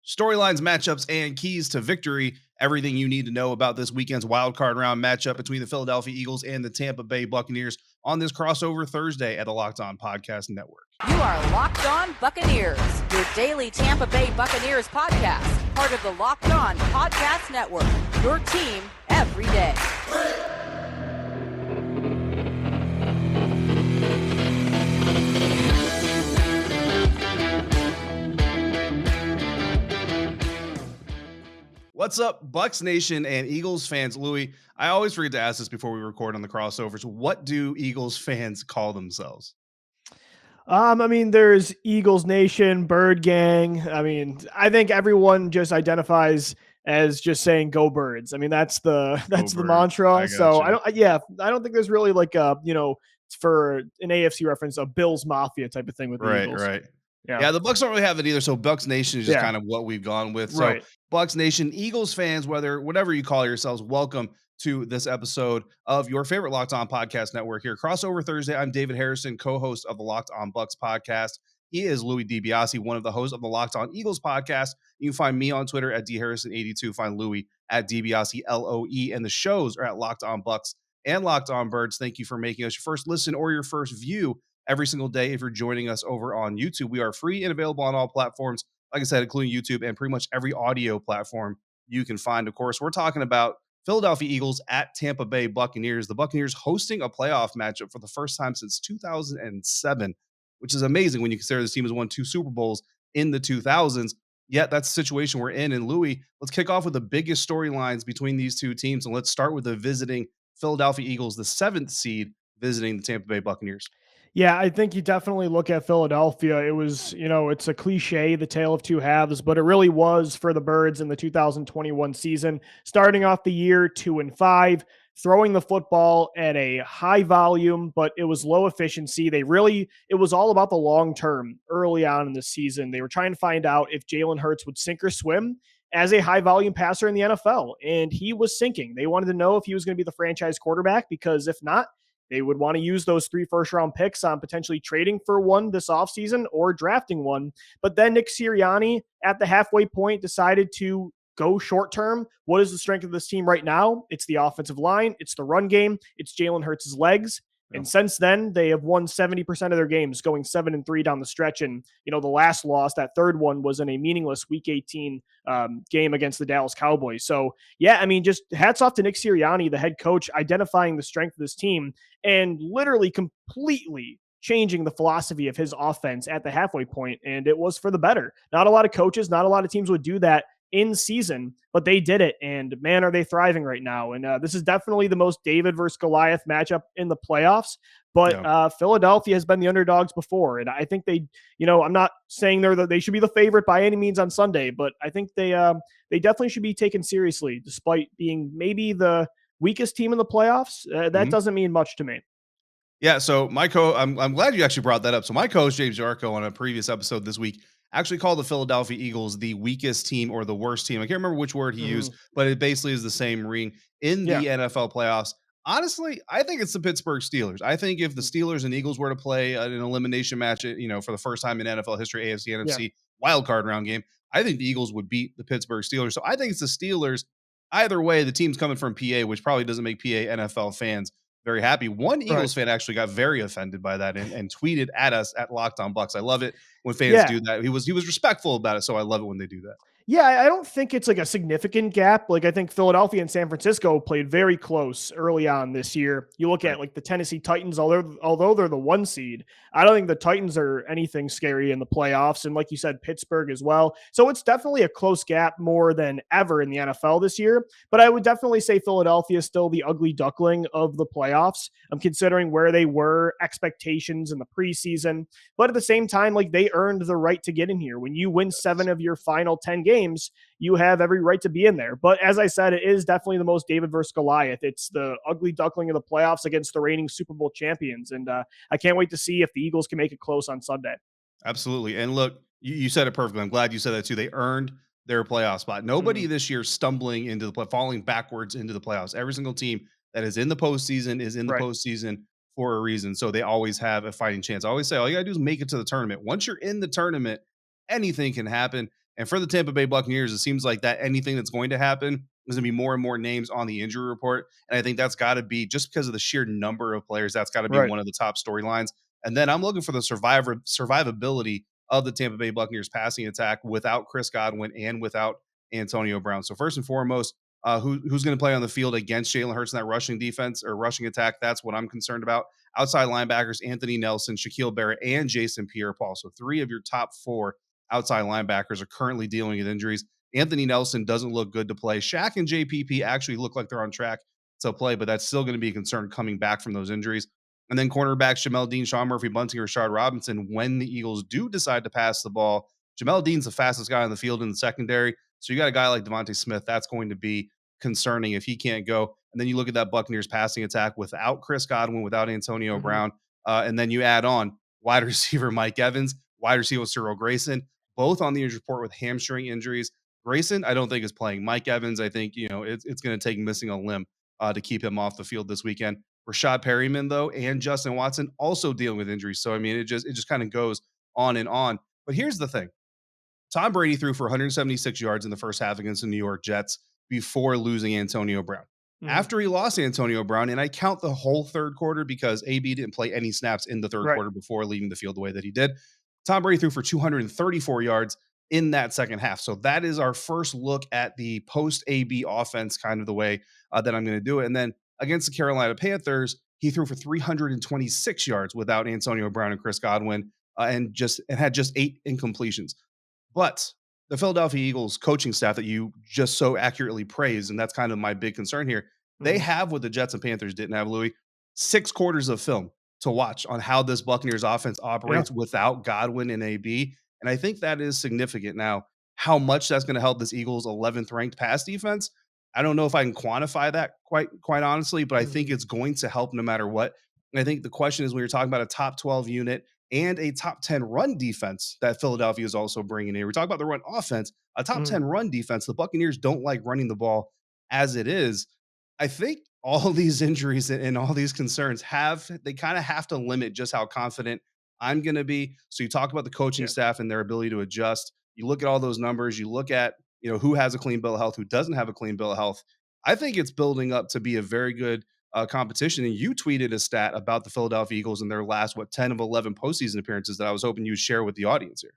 Storylines, matchups, and keys to victory. Everything you need to know about this weekend's wild card round matchup between the Philadelphia Eagles and the Tampa Bay Buccaneers on this crossover Thursday at the Locked On Podcast Network. You are Locked On Buccaneers, your daily Tampa Bay Buccaneers podcast, part of the Locked On Podcast Network, your team every day. What's up, Bucs Nation and Eagles fans? Louis, I always forget to ask this before we record on the crossovers. What do Eagles fans call themselves? There's Eagles Nation, Bird Gang. I think everyone just identifies as just saying "Go Birds." That's the mantra. So I don't think there's really like for an AFC reference, a Bills Mafia type of thing with the Eagles. Right. Yeah, the Bucs don't really have it either. So Bucs Nation is just kind of what we've gone with. So right. Bucs Nation, Eagles fans, whatever you call yourselves, welcome to this episode of your favorite Locked On Podcast Network here. Crossover Thursday. I'm David Harrison, co-host of the Locked On Bucs podcast. He is Louis DiBiase, one of the hosts of the Locked On Eagles podcast. You can find me on Twitter at dharrison82. Find Louis at DiBiase LOE. And the shows are at Locked On Bucs and Locked On Birds. Thank you for making us your first listen or your first view every single day. If you're joining us over on YouTube, we are free and available on all platforms, like I said, including YouTube and pretty much every audio platform you can find. Of course, we're talking about Philadelphia Eagles at Tampa Bay Buccaneers. The Buccaneers hosting a playoff matchup for the first time since 2007, which is amazing when you consider this team has won 2 Super Bowls in the 2000s. Yet that's the situation we're in. And Louis, let's kick off with the biggest storylines between these two teams. And let's start with the visiting Philadelphia Eagles, the 7th seed, visiting the Tampa Bay Buccaneers. Yeah, I think you definitely look at Philadelphia. It was, it's a cliche, the tale of two halves, but it really was for the Birds in the 2021 season, starting off the year 2-5, throwing the football at a high volume, but it was low efficiency. It was all about the long term early on in the season. They were trying to find out if Jalen Hurts would sink or swim as a high volume passer in the NFL, and he was sinking. They wanted to know if he was going to be the franchise quarterback, because if not, they would want to use those 3 first-round picks on potentially trading for one this offseason or drafting one. But then Nick Sirianni at the halfway point decided to go short-term. What is the strength of this team right now? It's the offensive line. It's the run game. It's Jalen Hurts' legs. And since then, they have won 70% of their games, going 7-3 down the stretch. And, the last loss, that third one, was in a meaningless Week 18 game against the Dallas Cowboys. So, just hats off to Nick Sirianni, the head coach, identifying the strength of this team and literally completely changing the philosophy of his offense at the halfway point. And it was for the better. Not a lot of coaches, not a lot of teams would do that in season, but they did it, and man, are they thriving right now. And this is definitely the most David versus Goliath matchup in the playoffs, but Philadelphia has been the underdogs before, and I think they, I'm not saying they should be the favorite by any means on Sunday, but I think they definitely should be taken seriously, despite being maybe the weakest team in the playoffs. That doesn't mean much to me. Yeah, so I'm glad you actually brought that up. So my coach, James Yarko, on a previous episode this week, actually called the Philadelphia Eagles the weakest team or the worst team. I can't remember which word he used, but it basically is the same ring in the NFL playoffs. Honestly, I think it's the Pittsburgh Steelers. I think if the Steelers and Eagles were to play an elimination match, for the first time in NFL history, AFC, NFC wild card round game, I think the Eagles would beat the Pittsburgh Steelers. So I think it's the Steelers. Either way, the team's coming from PA, which probably doesn't make PA NFL fans very happy. One Eagles fan actually got very offended by that and tweeted at us at Locked On Bucs. I love it when fans do that. He was respectful about it, so I love it when they do that. Yeah, I don't think it's like a significant gap. Like, I think Philadelphia and San Francisco played very close early on this year. You look at like the Tennessee Titans, although they're the 1 seed, I don't think the Titans are anything scary in the playoffs. And like you said, Pittsburgh as well. So it's definitely a close gap more than ever in the NFL this year. But I would definitely say Philadelphia is still the ugly duckling of the playoffs. I'm considering where they were, expectations in the preseason. But at the same time, like, they earned the right to get in here. When you win 7 of your final 10 games, you have every right to be in there. But as I said, it is definitely the most David versus Goliath. It's the ugly duckling of the playoffs against the reigning Super Bowl champions. And I can't wait to see if the Eagles can make it close on Sunday. Absolutely. And look, you said it perfectly. I'm glad you said that too. They earned their playoff spot. Nobody this year stumbling into falling backwards into the playoffs. Every single team that is in the postseason is in the postseason for a reason. So they always have a fighting chance. I always say all you got to do is make it to the tournament. Once you're in the tournament, anything can happen. And for the Tampa Bay Buccaneers, it seems like that anything that's going to happen is going to be more and more names on the injury report. And I think that's got to be just because of the sheer number of players, that's got to be Right. one of the top storylines. And then I'm looking for the survivability of the Tampa Bay Buccaneers passing attack without Chris Godwin and without Antonio Brown. So first and foremost, who's going to play on the field against Jalen Hurts in that rushing defense or rushing attack? That's what I'm concerned about. Outside linebackers, Anthony Nelson, Shaquille Barrett, and Jason Pierre-Paul. So three of your top four outside linebackers are currently dealing with injuries. Anthony Nelson doesn't look good to play. Shaq and JPP actually look like they're on track to play, but that's still going to be a concern coming back from those injuries. And then cornerbacks Jamel Dean, Sean Murphy, Bunting, Rashard Robinson. When the Eagles do decide to pass the ball, Jamel Dean's the fastest guy on the field in the secondary. So you got a guy like Devontae Smith. That's going to be concerning if he can't go. And then you look at that Buccaneers passing attack without Chris Godwin, without Antonio Brown. And then you add on wide receiver Mike Evans, wide receiver Cyril Grayson, both on the injury report with hamstring injuries. Grayson, I don't think is playing. Mike Evans, I think, it's going to take missing a limb to keep him off the field this weekend. Rashad Perryman, though, and Justin Watson also dealing with injuries. So, I mean, it just kind of goes on and on. But here's the thing. Tom Brady threw for 176 yards in the first half against the New York Jets before losing Antonio Brown. After he lost Antonio Brown, and I count the whole third quarter because AB didn't play any snaps in the third quarter before leaving the field the way that he did. Tom Brady threw for 234 yards in that second half. So that is our first look at the post AB offense, kind of the way that I'm going to do it. And then against the Carolina Panthers, he threw for 326 yards without Antonio Brown and Chris Godwin, and had just 8 incompletions. But the Philadelphia Eagles coaching staff that you just so accurately praised, and that's kind of my big concern here, they have what the Jets and Panthers didn't have, Louis, 6 quarters of film to watch on how this Buccaneers offense operates without Godwin and AB. And I think that is significant. Now, how much that's going to help this Eagles 11th ranked pass defense, I don't know if I can quantify that quite honestly, but I think it's going to help no matter what. And I think the question is when you're talking about a top 12 unit and a top 10 run defense that Philadelphia is also bringing in. We talk about the run offense, a top 10 run defense. The Buccaneers don't like running the ball as it is. I think all these injuries and all these concerns they kind of have to limit just how confident I'm going to be. So you talk about the coaching staff and their ability to adjust. You look at all those numbers, you look at, who has a clean bill of health, who doesn't have a clean bill of health. I think it's building up to be a very good competition. And you tweeted a stat about the Philadelphia Eagles in their last, 10 of 11 postseason appearances that I was hoping you'd share with the audience here.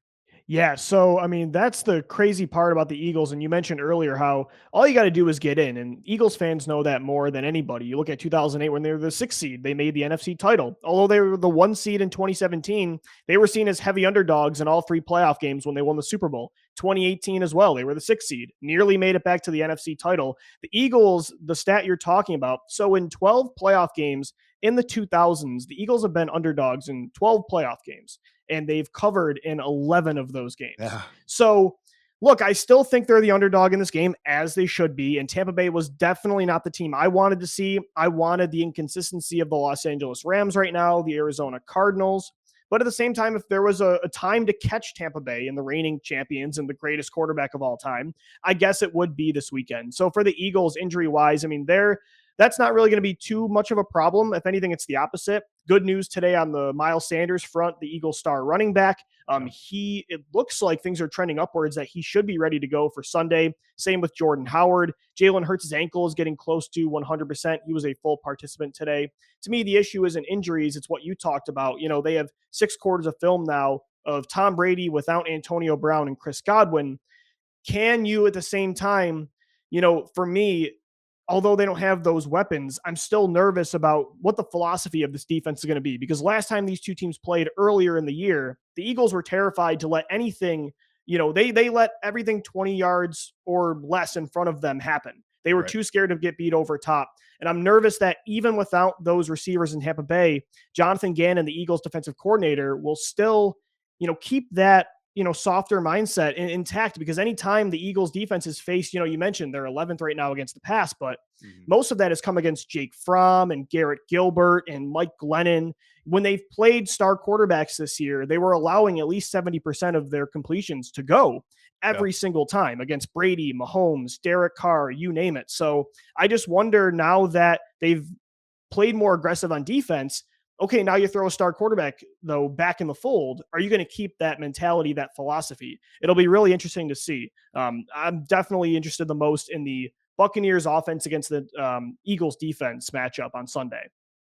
Yeah, so I mean, that's the crazy part about the Eagles. And you mentioned earlier how all you got to do is get in. And Eagles fans know that more than anybody. You look at 2008 when they were the 6th seed, they made the NFC title. Although they were the 1 seed in 2017, they were seen as heavy underdogs in all 3 playoff games when they won the Super Bowl. 2018 as well, they were the 6th seed, nearly made it back to the NFC title. The Eagles, the stat you're talking about, so in 12 playoff games in the 2000s, the Eagles have been underdogs in 12 playoff games, and they've covered in 11 of those games. Yeah. So, look, I still think they're the underdog in this game, as they should be. And Tampa Bay was definitely not the team I wanted to see. I wanted the inconsistency of the Los Angeles Rams right now, the Arizona Cardinals. But at the same time, if there was a time to catch Tampa Bay and the reigning champions and the greatest quarterback of all time, I guess it would be this weekend. So for the Eagles, injury-wise, I mean, that's not really going to be too much of a problem. If anything, it's the opposite. Good news today on the Miles Sanders front, the Eagles star running back. It looks like things are trending upwards that he should be ready to go for Sunday. Same with Jordan Howard. Jalen Hurts' ankle is getting close to 100%. He was a full participant today. To me, the issue isn't injuries. It's what you talked about. They have 6 quarters of film now of Tom Brady without Antonio Brown and Chris Godwin. Can you at the same time, for me, although they don't have those weapons, I'm still nervous about what the philosophy of this defense is going to be, because last time these two teams played earlier in the year, the Eagles were terrified to let anything, they let everything 20 yards or less in front of them happen. They were too scared to get beat over top. And I'm nervous that even without those receivers in Tampa Bay, Jonathan Gannon, the Eagles defensive coordinator, will still, keep that softer mindset intact, because anytime the Eagles defense is faced, you mentioned they're 11th right now against the pass, but most of that has come against Jake Fromm and Garrett Gilbert and Mike Glennon. When they've played star quarterbacks this year, they were allowing at least 70% of their completions to go every single time against Brady, Mahomes, Derek Carr, you name it. So I just wonder, now that they've played more aggressive on defense, Okay, now you throw a star quarterback, though, back in the fold. Are you going to keep that mentality, that philosophy? It'll be really interesting to see. I'm definitely interested the most in the Buccaneers offense against the Eagles defense matchup on Sunday.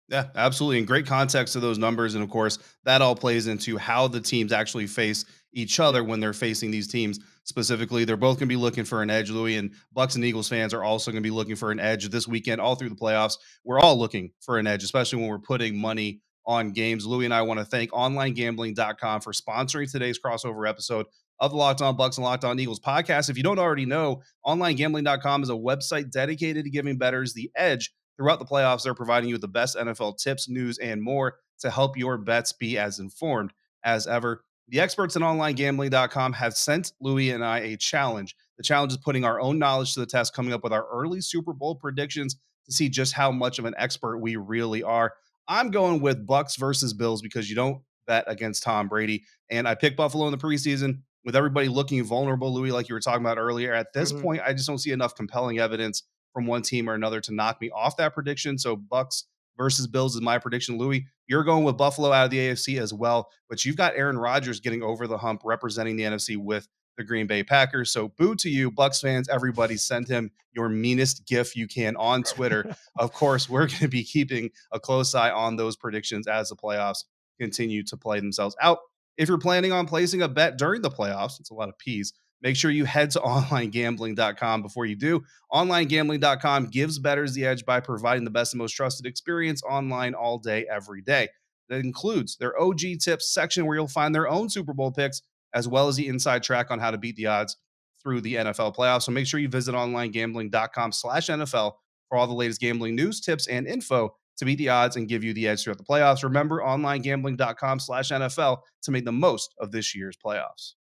Yeah, absolutely. And great context to those numbers. And of course, that all plays into how the teams actually face each Yeah. other when they're facing these teams specifically. They're both going to be looking for an edge, Louis, and Bucks and Eagles fans are also going to be looking for an edge this weekend, all through the playoffs. We're all looking for an edge, especially when we're putting money on games. Louis and I want to thank onlinegambling.com for sponsoring today's crossover episode of the Locked On Bucks and Locked On Eagles podcast. If you don't already know, onlinegambling.com is a website dedicated to giving bettors the edge throughout the playoffs. They're providing you with the best NFL tips, news, and more to help your bets be as informed as ever. The experts at onlinegambling.com have sent Louis and I a challenge. The challenge is putting our own knowledge to the test, coming up with our early Super Bowl predictions to see just how much of an expert we really are. I'm going with Bucks versus Bills because you don't bet against Tom Brady. And I picked Buffalo in the preseason with everybody looking vulnerable, Louis, like you were talking about earlier. At this Mhm. point, I just don't see enough compelling evidence from one team or another to knock me off that prediction. So Bucks versus Bills is my prediction. Louis, you're going with Buffalo out of the AFC as well, but you've got Aaron Rodgers getting over the hump representing the NFC with the Green Bay Packers. So boo to you, Bucks fans. Everybody send him your meanest gif you can on Twitter. Of course, we're going to be keeping a close eye on those predictions as the playoffs continue to play themselves out. If you're planning on placing a bet during the playoffs, it's a lot of P's. Make sure you head to onlinegambling.com before you do. Onlinegambling.com gives bettors the edge by providing the best and most trusted experience online all day, every day. That includes their OG tips section where you'll find their own Super Bowl picks, as well as the inside track on how to beat the odds through the NFL playoffs. So make sure you visit onlinegambling.com/NFL for all the latest gambling news, tips, and info to beat the odds and give you the edge throughout the playoffs. Remember onlinegambling.com/NFL to make the most of this year's playoffs.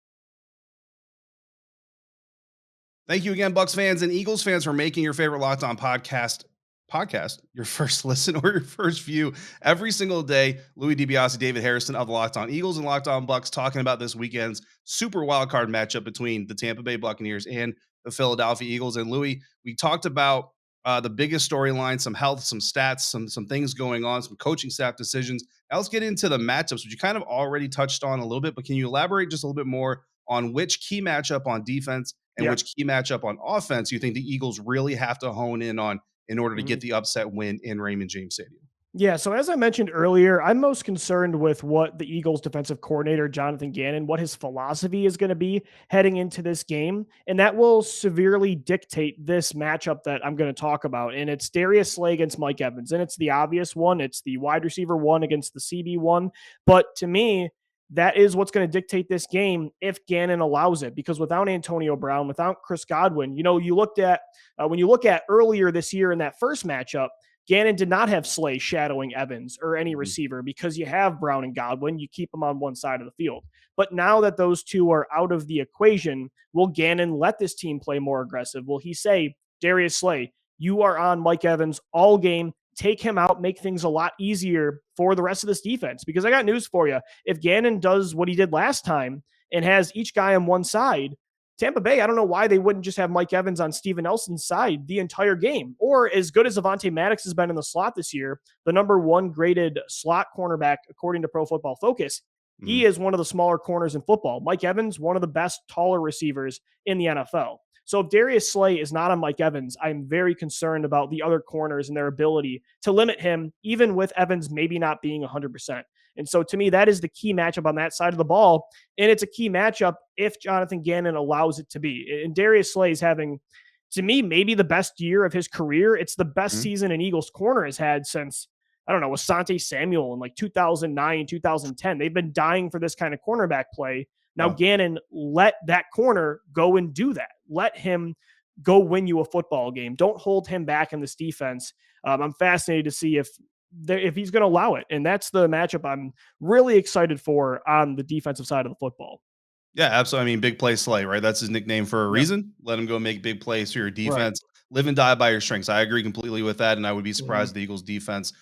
Thank you again, Bucks fans and Eagles fans, for making your favorite Locked On podcast your first listen or your first view every single day. Louis DiBiase, David Harrison of Locked On Eagles and Locked On Bucks talking about this weekend's super wild card matchup between the Tampa Bay Buccaneers and the Philadelphia Eagles. And Louis, we talked about the biggest storyline, some health, some stats, some things going on, some coaching staff decisions. Now let's get into the matchups, which you kind of already touched on a little bit, but can you elaborate just a little bit more on which key matchup on defense and Yeah. which key matchup on offense you think the Eagles really have to hone in on in order to get Mhm. the upset win in Raymond James Stadium? Yeah, so as I mentioned earlier, I'm most concerned with what the Eagles defensive coordinator, Jonathan Gannon, what his philosophy is going to be heading into this game. And that will severely dictate this matchup that I'm going to talk about. And it's Darius Slay against Mike Evans. And it's the obvious one. It's the wide receiver one against the CB one. But to me, that is what's going to dictate this game if Gannon allows it. Because without Antonio Brown, without Chris Godwin, you looked at when you look at earlier this year in that first matchup, Gannon did not have Slay shadowing Evans or any Mhm. receiver because you have Brown and Godwin. You keep them on one side of the field. But now that those two are out of the equation, will Gannon let this team play more aggressive? Will he say, Darius Slay, you are on Mike Evans all game. Take him out, make things a lot easier for the rest of this defense. Because I got news for you. If Gannon does what he did last time and has each guy on one side, Tampa Bay, I don't know why they wouldn't just have Mike Evans on Steven Nelson's side the entire game. Or as good as Avonte Maddox has been in the slot this year, the number one graded slot cornerback, according to Pro Football Focus, he Mhm. is one of the smaller corners in football. Mike Evans, one of the best taller receivers in the NFL. So if Darius Slay is not on Mike Evans, I'm very concerned about the other corners and their ability to limit him, even with Evans maybe not being 100%. And so to me, that is the key matchup on that side of the ball. And it's a key matchup if Jonathan Gannon allows it to be. And Darius Slay is having, to me, maybe the best year of his career. It's the best Mhm. season an Eagles corner has had since, I don't know, Asante Samuel in like 2009, 2010. They've been dying for this kind of cornerback play. Now, Yeah. Gannon let that corner go and do that. Let him go win you a football game. Don't hold him back in this defense. I'm fascinated to see if he's going to allow it. And that's the matchup I'm really excited for on the defensive side of the football. Yeah, absolutely. I mean, big play Slay, right? That's his nickname for a Yep. reason. Let him go make big plays for your Right. defense. Live and die by your strengths. I agree completely with that, and I would be Mhm. surprised the Eagles defense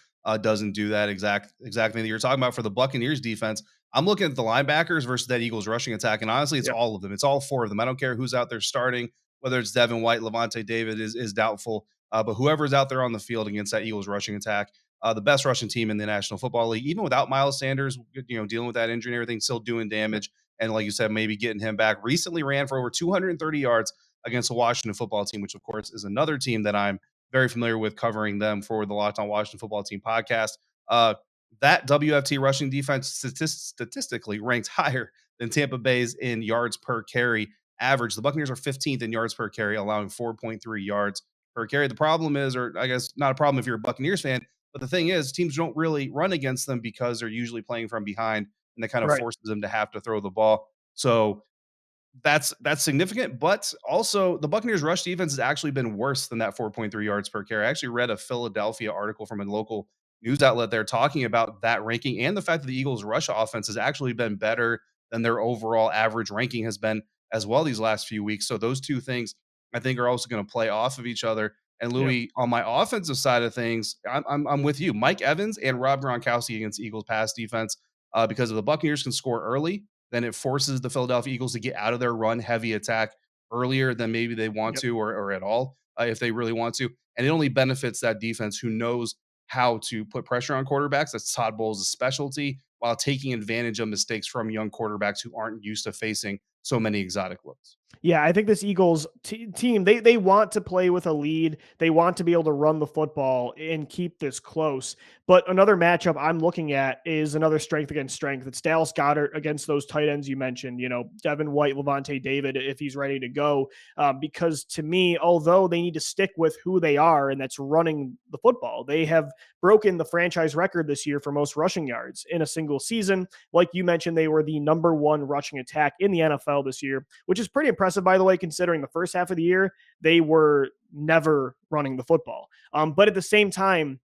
doesn't do that exactly that you're talking about for the Buccaneers defense. I'm looking at the linebackers versus that Eagles rushing attack, and honestly, it's Yep. all of them. It's all four of them. I don't care who's out there starting, whether it's Devin White, Levante David is doubtful, but whoever's out there on the field against that Eagles rushing attack, the best rushing team in the National Football League, even without Miles Sanders, dealing with that injury and everything, still doing damage. And like you said, maybe getting him back. Recently ran for over 230 yards against the Washington Football Team, which of course is another team that I'm very familiar with, covering them for the Locked On Washington Football Team podcast. That WFT rushing defense statistically ranks higher than Tampa Bay's in yards per carry average. The Buccaneers are 15th in yards per carry, allowing 4.3 yards per carry. The problem is, or I guess not a problem if you're a Buccaneers fan, but the thing is, teams don't really run against them because they're usually playing from behind, and that kind of Right. forces them to have to throw the ball. So that's significant, but also the Buccaneers rush defense has actually been worse than that 4.3 yards per carry. I actually read a Philadelphia article from a local news outlet there talking about that ranking and the fact that the Eagles rush offense has actually been better than their overall average ranking has been as well these last few weeks. So those two things I think are also going to play off of each other. And Yeah. Louis, on my offensive side of things, I'm with you. Mike Evans and Rob Gronkowski against Eagles pass defense, because if the Buccaneers can score early, then it forces the Philadelphia Eagles to get out of their run heavy attack earlier than maybe they want Yep. to, or at all, if they really want to. And it only benefits that defense who knows how to put pressure on quarterbacks. That's Todd Bowles' specialty, while taking advantage of mistakes from young quarterbacks who aren't used to facing so many exotic looks. Yeah, I think this Eagles team, they want to play with a lead. They want to be able to run the football and keep this close. But another matchup I'm looking at is another strength against strength. It's Dallas Goedert against those tight ends you mentioned, Devin White, Levante David, if he's ready to go. Because to me, although they need to stick with who they are, and that's running the football, they have broken the franchise record this year for most rushing yards in a single season. Like you mentioned, they were the number one rushing attack in the NFL this year, which is pretty impressive, by the way, considering the first half of the year, they were never running the football. But at the same time,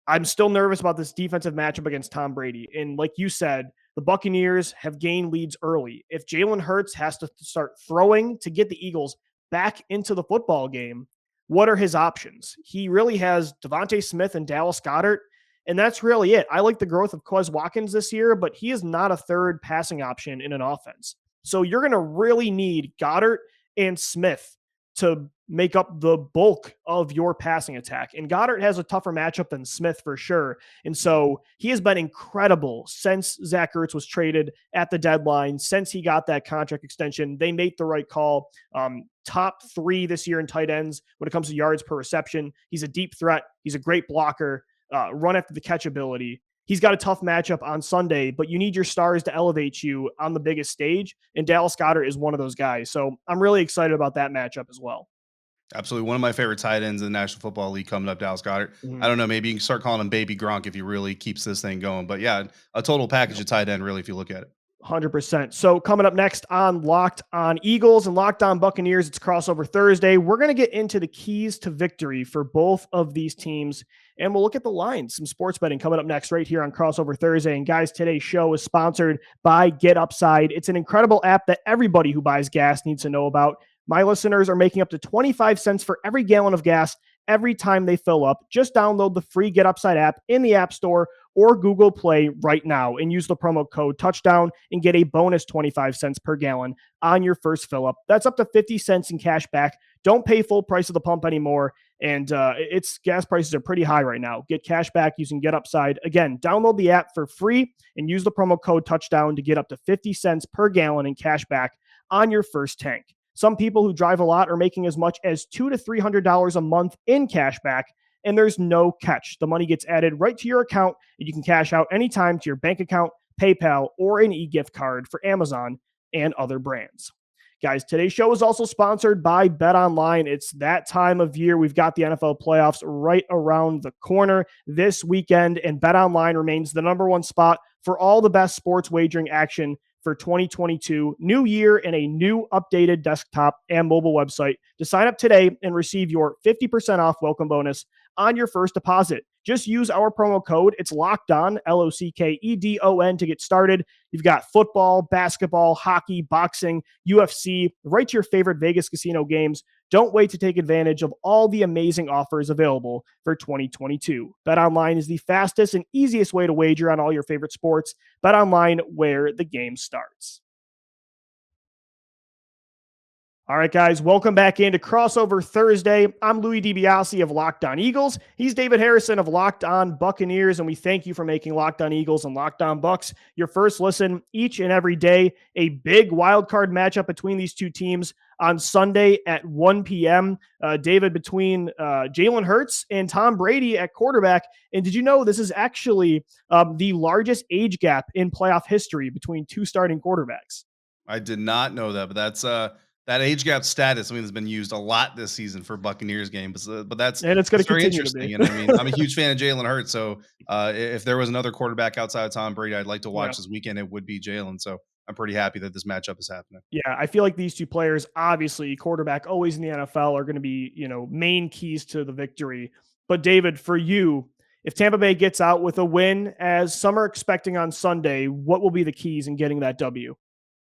I'm still nervous about this defensive matchup against Tom Brady. And like you said, the Buccaneers have gained leads early. If Jalen Hurts has to start throwing to get the Eagles back into the football game, what are his options? He really has Devontae Smith and Dallas Goedert, and that's really it. I like the growth of Quez Watkins this year, but he is not a third passing option in an offense. So you're going to really need Goddard and Smith to make up the bulk of your passing attack. And Goddard has a tougher matchup than Smith for sure. And so he has been incredible since Zach Ertz was traded at the deadline, since he got that contract extension. They made the right call. Top 3 this year in tight ends when it comes to yards per reception. He's a deep threat. He's a great blocker, run after the catch ability. He's got a tough matchup on Sunday, but you need your stars to elevate you on the biggest stage, and Dallas Goedert is one of those guys. So I'm really excited about that matchup as well. Absolutely. One of my favorite tight ends in the National Football League coming up, Dallas Goedert. Mhm. I don't know, maybe you can start calling him Baby Gronk if he really keeps this thing going. But yeah, a total package of tight end, really, if you look at it. 100%. So coming up next on Locked On Eagles and Locked On Buccaneers, it's crossover Thursday. We're going to get into the keys to victory for both of these teams, and we'll look at the lines, some sports betting coming up next right here on crossover Thursday. And guys, today's show is sponsored by GetUpside. It's an incredible app that everybody who buys gas needs to know about. My listeners are making up to 25 cents for every gallon of gas every time they fill up. Just download the free GetUpside app in the App Store or Google Play right now and use the promo code touchdown and get a bonus 25 cents per gallon on your first fill up. That's up to 50 cents in cash back. Don't pay full price of the pump anymore. And its gas prices are pretty high right now. Get cash back using GetUpside. Again, download the app for free and use the promo code touchdown to get up to 50 cents per gallon in cash back on your first tank. Some people who drive a lot are making as much as $200 to $300 a month in cash back, and there's no catch. The money gets added right to your account, and you can cash out anytime to your bank account, PayPal, or an e-gift card for Amazon and other brands. Guys, today's show is also sponsored by BetOnline. It's that time of year. We've got the NFL playoffs right around the corner this weekend, and BetOnline remains the number one spot for all the best sports wagering action for 2022, new year, and a new updated desktop and mobile website. To sign up today and receive your 50% off welcome bonus on your first deposit. Just use our promo code. It's Locked On, LOCKEDON, to get started. You've got football, basketball, hockey, boxing, UFC, right to your favorite Vegas casino games. Don't wait to take advantage of all the amazing offers available for 2022. BetOnline is the fastest and easiest way to wager on all your favorite sports. BetOnline, where the game starts. All right, guys, welcome back into Crossover Thursday. I'm Louis DiBiase of Locked On Eagles. He's David Harrison of Locked On Buccaneers, and we thank you for making Locked On Eagles and Locked On Bucs your first listen each and every day. A big wild card matchup between these two teams on Sunday at 1 p.m. David, between Jalen Hurts and Tom Brady at quarterback. And did you know this is actually the largest age gap in playoff history between two starting quarterbacks? I did not know that, but that age gap status. I mean, has been used a lot this season for Buccaneers games, but And it's going to that's very continue to be. interesting. And I mean, I'm a huge fan of Jalen Hurts, so if there was another quarterback outside of Tom Brady, I'd like to Yeah. watch this weekend. It would be Jalen. So I'm pretty happy that this matchup is happening. Yeah, I feel like these two players, obviously, quarterback always in the NFL, are going to be, main keys to the victory. But David, for you, if Tampa Bay gets out with a win, as some are expecting on Sunday, what will be the keys in getting that W?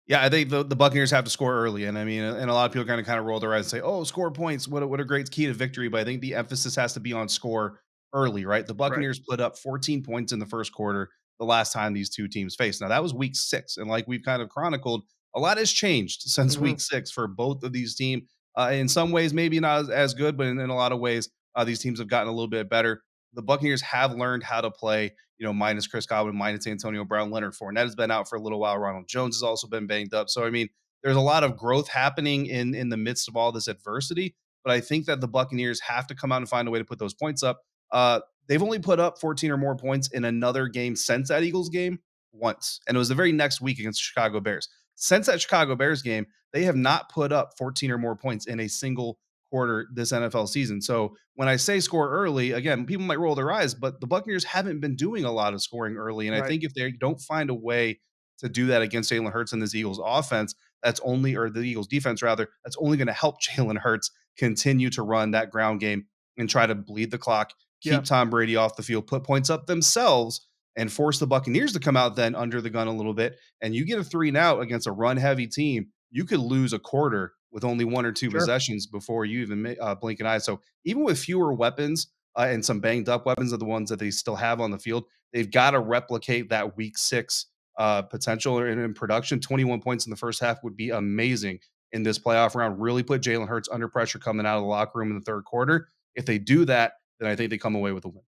Yeah, I think the Buccaneers have to score early, and I mean, and a lot of people kind of roll their eyes and say, "Oh, score points! What a great key to victory!" But I think the emphasis has to be on score early, right? The Right. Buccaneers put up 14 points in the first quarter the last time these two teams faced. Now that was Week 6, and like we've kind of chronicled, a lot has changed since Hmm. Week 6 for both of these teams. In some ways, maybe not as good, but in a lot of ways, these teams have gotten a little bit better. The Buccaneers have learned how to play, minus Chris Godwin, minus Antonio Brown, Leonard Fournette has been out for a little while. Ronald Jones has also been banged up. So I mean, there's a lot of growth happening in the midst of all this adversity. But I think that the Buccaneers have to come out and find a way to put those points up. They've only put up 14 or more points in another game since that Eagles game once, and it was the very next week against the Chicago Bears. Since that Chicago Bears game, they have not put up 14 or more points in a single quarter this NFL season. So when I say score early, again, people might roll their eyes, but the Buccaneers haven't been doing a lot of scoring early. And I Right. think if they don't find a way to do that against Jalen Hurts and this Eagles offense, or the Eagles defense rather, that's only going to help Jalen Hurts continue to run that ground game and try to bleed the clock, Yeah. keep Tom Brady off the field, put points up themselves, and force the Buccaneers to come out then under the gun a little bit. And you get a 3-and-out against a run heavy team, you could lose a quarter with only one or two Sure. possessions before you even blink an eye. So even with fewer weapons and some banged up weapons of the ones that they still have on the field, they've got to replicate that Week 6 potential in production. 21 points in the first half would be amazing in this playoff round. Really put Jalen Hurts under pressure coming out of the locker room in the third quarter. If they do that, then I think they come away with a win.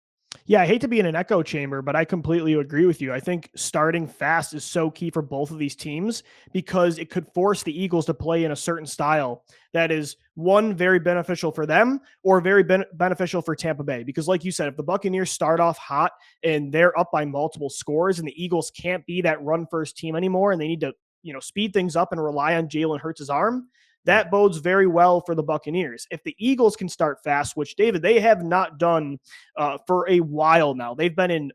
Yeah, I hate to be in an echo chamber, but I completely agree with you. I think starting fast is so key for both of these teams because it could force the Eagles to play in a certain style that is one very beneficial for them or very beneficial for Tampa Bay. Because, like you said, if the Buccaneers start off hot and they're up by multiple scores and the Eagles can't be that run first team anymore and they need to, speed things up and rely on Jalen Hurts' arm, that bodes very well for the Buccaneers. If the Eagles can start fast, which David, they have not done for a while now. They've been in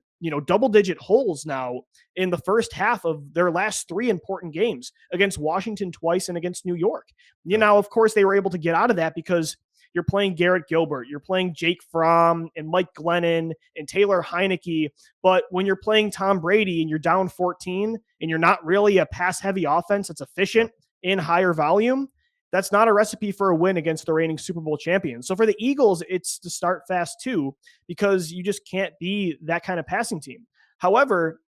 double-digit holes now in the first half of their last three important games against Washington twice and against New York. Of course, they were able to get out of that because you're playing Garrett Gilbert, you're playing Jake Fromm and Mike Glennon and Taylor Heineke. But when you're playing Tom Brady and you're down 14 and you're not really a pass-heavy offense that's efficient in higher volume, that's not a recipe for a win against the reigning Super Bowl champions. So for the Eagles, it's to start fast too, because you just can't be that kind of passing team. However,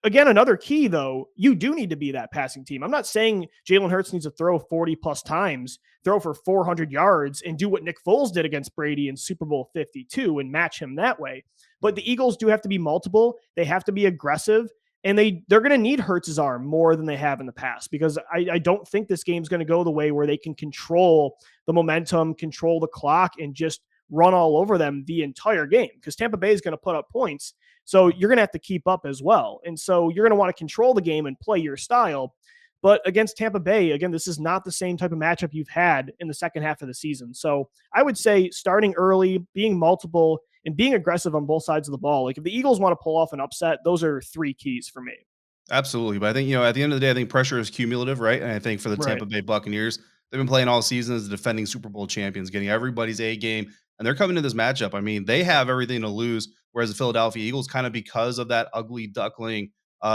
again, another key though, you do need to be that passing team. I'm not saying Jalen Hurts needs to throw 40 plus times, throw for 400 yards, and do what Nick Foles did against Brady in Super Bowl 52 and match him that way. But the Eagles do have to be multiple. They have to be aggressive. And they're going to need Hurts' arm more than they have in the past because I don't think this game's going to go the way where they can control the momentum, control the clock, and just run all over them the entire game because Tampa Bay is going to put up points. So you're going to have to keep up as well. And so you're going to want to control the game and play your style. But against Tampa Bay, again, this is not the same type of matchup you've had in the second half of the season. So I would say starting early, being multiple, and being aggressive on both sides of the ball. Like if the Eagles want to pull off an upset, those are three keys for me. Absolutely. But I think, at the end of the day, I think pressure is cumulative, right? And I think for the Right. Tampa Bay Buccaneers, they've been playing all season as the defending Super Bowl champions, getting everybody's A game. And they're coming to this matchup. I mean, they have everything to lose, whereas the Philadelphia Eagles, kind of because of that ugly duckling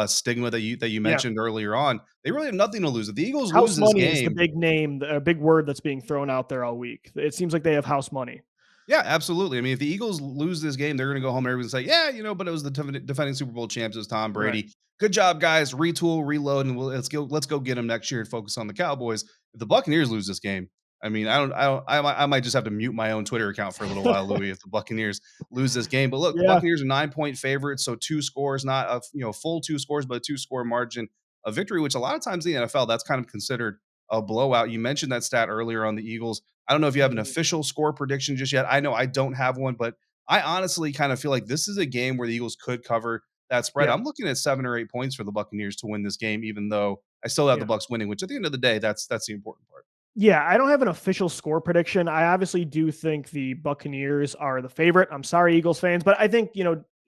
stigma that you Yeah. mentioned earlier on, they really have nothing to lose. If the Eagles lose House this money is the game, big name, a big word that's being thrown out there all week. It seems like they have house money. yeah, absolutely. I mean, if the Eagles lose this game, they're going to go home and everyone's say, yeah, but it was the defending Super Bowl champs, it was Tom Right. Brady. Good job, guys. Retool, reload, and let's go get them next year and focus on the Cowboys. If the Buccaneers lose this game, I mean, I might just have to mute my own Twitter account for a little while, Louis, if the Buccaneers lose this game. But look, the Yeah, Buccaneers are 9-point favorites, so two scores, not a full two scores, but a two-score margin of victory, which a lot of times in the NFL that's kind of considered a blowout. You mentioned that stat earlier on the Eagles. I don't know if you have an mhm, official score prediction just yet. I know I don't have one, but I honestly kind of feel like this is a game where the Eagles could cover that spread. yeah, I'm looking at 7 or 8 points for the Buccaneers to win this game, even though I still have the yeah. Bucs winning, which at the end of the day, that's the important part. Yeah, I don't have an official score prediction. I obviously do think the Buccaneers are the favorite. I'm sorry, Eagles fans, but I think,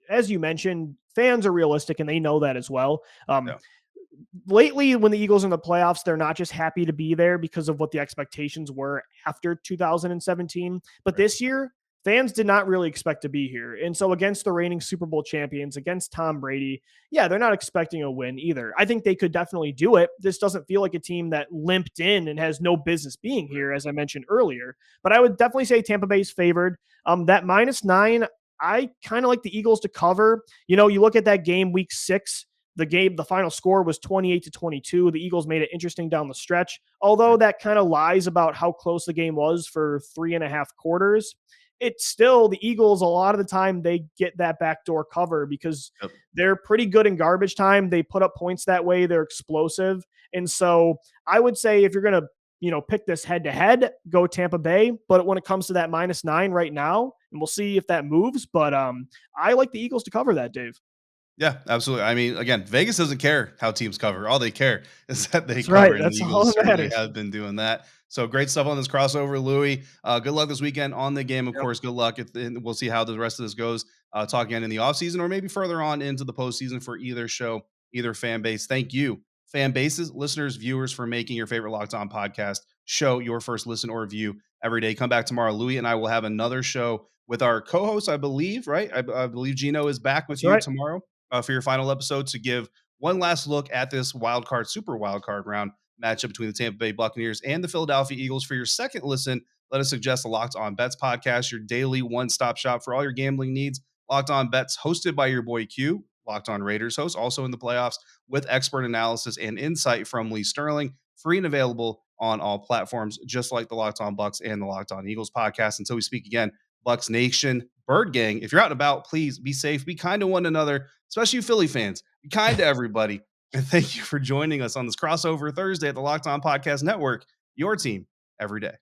as you mentioned, fans are realistic and they know that as well. Yeah. Lately, when the Eagles are in the playoffs, they're not just happy to be there because of what the expectations were after 2017. But Right. this year, fans did not really expect to be here. And so, against the reigning Super Bowl champions, against Tom Brady, yeah, they're not expecting a win either. I think they could definitely do it. This doesn't feel like a team that limped in and has no business being Right. here, as I mentioned earlier. But I would definitely say Tampa Bay's favored. That -9, I kind of like the Eagles to cover. You look at that game week 6, the final score was 28-22. The Eagles made it interesting down the stretch, although Right. that kind of lies about how close the game was for 3.5 quarters. It's still the Eagles. A lot of the time they get that backdoor cover because Yep. they're pretty good in garbage time. They put up points that way. They're explosive. And so I would say if you're going to, pick this head to head, go Tampa Bay. But when it comes to that -9 right now, and we'll see if that moves, but I like the Eagles to cover that, Dave. Yeah, absolutely. I mean, again, Vegas doesn't care how teams cover. All they care is that they That's right. cover, and the That's all Eagles that certainly matters. have been doing that. So great stuff on this crossover, Louis. Good luck this weekend on the game, of Yep. course. Good luck. And we'll see how the rest of this goes. Talk again in the offseason or maybe further on into the postseason for either show, either fan base. Thank you, fan bases, listeners, viewers, for making your favorite Locked On podcast show your first listen or view every day. Come back tomorrow. Louis and I will have another show with our co-host, I believe, right? I believe Gino is back with That's you right. tomorrow for your final episode to give one last look at this wild card, super wild card round matchup between the Tampa Bay Buccaneers and the Philadelphia Eagles. For your second listen, let us suggest the Locked On Bets podcast, your daily one-stop shop for all your gambling needs. Locked On Bets, hosted by your boy Q, Locked On Raiders host, also in the playoffs, with expert analysis and insight from Lee Sterling. Free and available on all platforms, just like the Locked On Bucks and the Locked On Eagles podcast. Until we speak again, Bucks Nation, Bird Gang, if you're out and about, please be safe, be kind to one another, especially you Philly fans. Be kind to everybody. And thank you for joining us on this crossover Thursday at the Locked On Podcast Network, your team every day.